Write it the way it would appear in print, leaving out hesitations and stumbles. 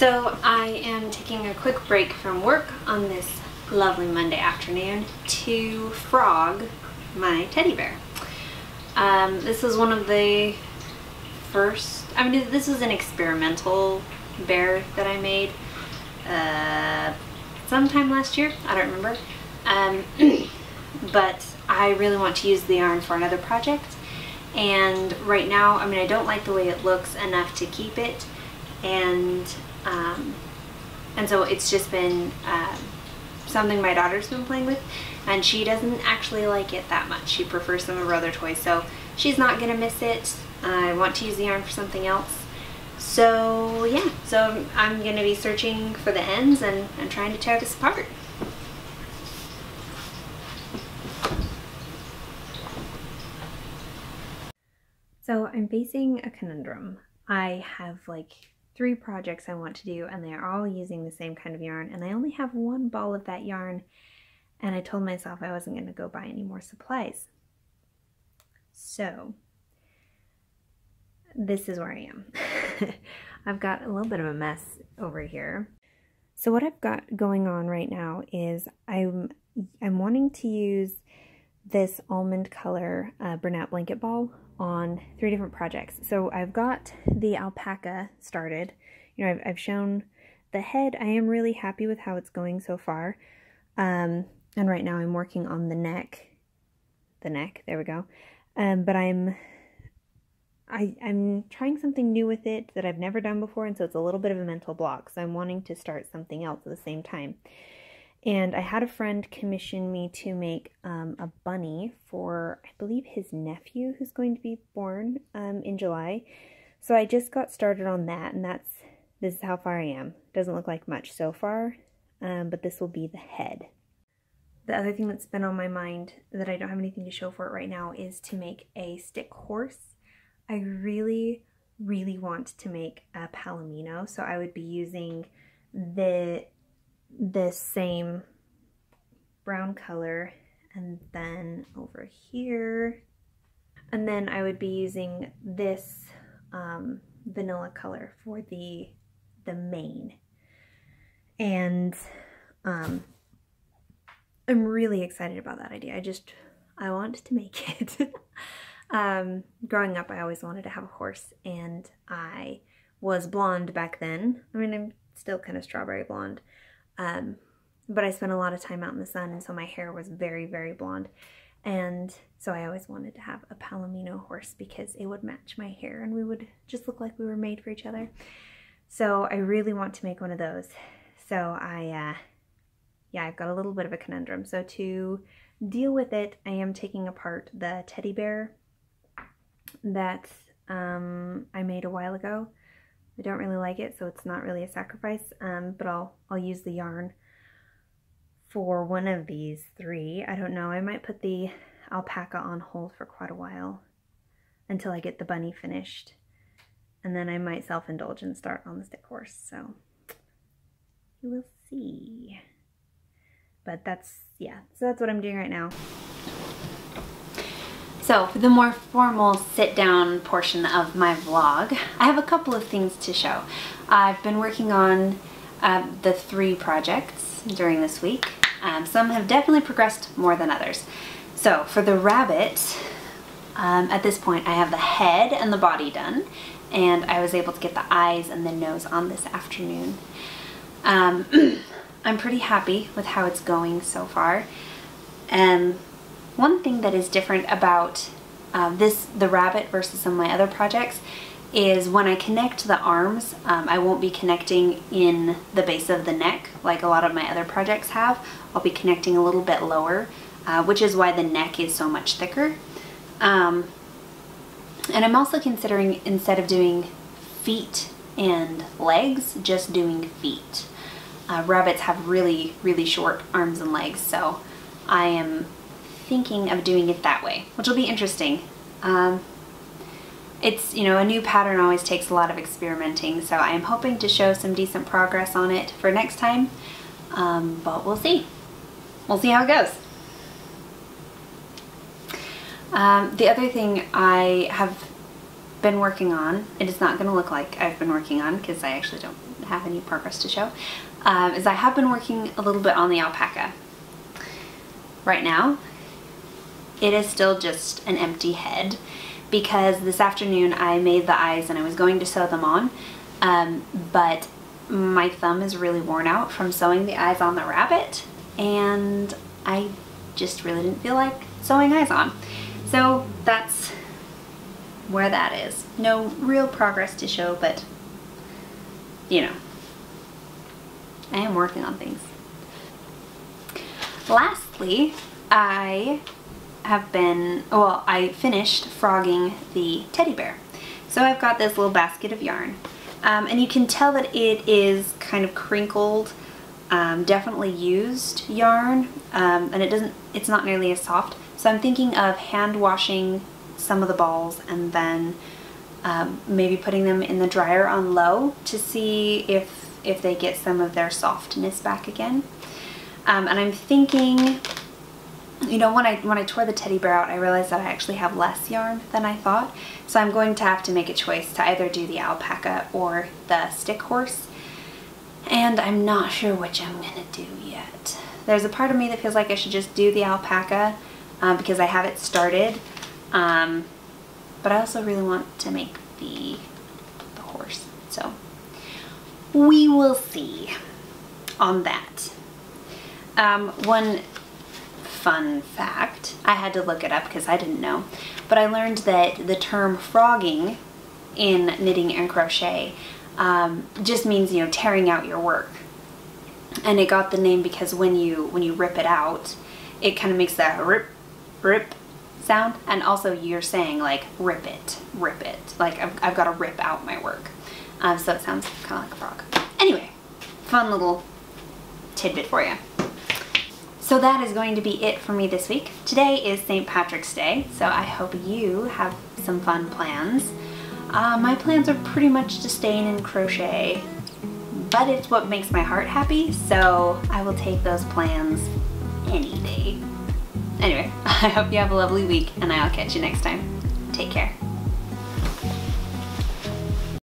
So I am taking a quick break from work on this lovely Monday afternoon to frog my teddy bear. This was one of the first, this was an experimental bear that I made sometime last year, I don't remember. But I really want to use the yarn for another project, and right now, I don't like the way it looks enough to keep it, and so it's just been something my daughter's been playing with, and she doesn't actually like it that much. She prefers some of her other toys, so she's not gonna miss it. I want to use the yarn for something else. So yeah, so I'm gonna be searching for the ends and trying to tear this apart. So I'm facing a conundrum. I have like 3 projects I want to do, and they're all using the same kind of yarn, and I only have 1 ball of that yarn, and I told myself I wasn't going to go buy any more supplies. So this is where I am. I've got a little bit of a mess over here. So what I've got going on right now is I'm wanting to use this almond color Bernat blanket ball on 3 different projects. So I've got the alpaca started. You know, I've shown the head. I am really happy with how it's going so far. And right now I'm working on the neck. There we go. But I'm trying something new with it that I've never done before, and so it's a little bit of a mental block. So I'm wanting to start something else at the same time. And I had a friend commission me to make a bunny for, I believe, his nephew who's going to be born in July. So I just got started on that, and this is how far I am. Doesn't look like much so far, but this will be the head. The other thing that's been on my mind that I don't have anything to show for it right now is to make a stick horse. I really, really want to make a palomino, so I would be using this same brown color, and then over here, and then I would be using this vanilla color for the mane. And I'm really excited about that idea. I want to make it. Growing up, I always wanted to have a horse, and I was blonde back then. I'm still kind of strawberry blonde. But I spent a lot of time out in the sun, and so my hair was very, very blonde. And so I always wanted to have a palomino horse because it would match my hair and we would just look like we were made for each other. So I really want to make one of those. So I've got a little bit of a conundrum. So to deal with it, I am taking apart the teddy bear that I made a while ago. I don't really like it, so it's not really a sacrifice, but I'll use the yarn for one of these 3. I don't know, I might put the alpaca on hold for quite a while until I get the bunny finished, and then I might self-indulge and start on the stick horse, so you will see. But that's what I'm doing right now. So for the more formal sit-down portion of my vlog, I have a couple of things to show. I've been working on the 3 projects during this week. Some have definitely progressed more than others. So for the rabbit, at this point I have the head and the body done, and I was able to get the eyes and the nose on this afternoon. I'm pretty happy with how it's going so far. One thing that is different about the rabbit versus some of my other projects is when I connect the arms, I won't be connecting in the base of the neck like a lot of my other projects have. I'll be connecting a little bit lower, which is why the neck is so much thicker. And I'm also considering, instead of doing feet and legs, just doing feet. Rabbits have really, really short arms and legs, so I am thinking of doing it that way, which will be interesting. It's, a new pattern always takes a lot of experimenting, so I am hoping to show some decent progress on it for next time, but we'll see. We'll see how it goes. The other thing I have been working on, it is not going to look like I've been working on because I actually don't have any progress to show, is I have been working a little bit on the alpaca. Right now, it is still just an empty head because this afternoon I made the eyes and I was going to sew them on, but my thumb is really worn out from sewing the eyes on the rabbit, and I just really didn't feel like sewing eyes on. So that's where that is. No real progress to show, but you know, I am working on things. Lastly, I finished frogging the teddy bear. So I've got this little basket of yarn, and you can tell that it is kind of crinkled, definitely used yarn, and it's not nearly as soft. So I'm thinking of hand washing some of the balls and then maybe putting them in the dryer on low to see if they get some of their softness back again. And I'm thinking, you know, when I tore the teddy bear out, I realized that I actually have less yarn than I thought. So I'm going to have to make a choice to either do the alpaca or the stick horse. And I'm not sure which I'm gonna do yet. There's a part of me that feels like I should just do the alpaca because I have it started. But I also really want to make the horse. So we will see on that. One fun fact, I had to look it up because I didn't know, but I learned that the term frogging in knitting and crochet just means, you know, tearing out your work. And it got the name because when you rip it out, it kind of makes that rip sound, and also you're saying like rip it, like I've got to rip out my work. So it sounds kind of like a frog. Anyway, fun little tidbit for you. So that is going to be it for me this week. Today is St. Patrick's Day, so I hope you have some fun plans. My plans are pretty much to stay in crochet, but it's what makes my heart happy, so I will take those plans any day. Anyway, I hope you have a lovely week, and I'll catch you next time. Take care.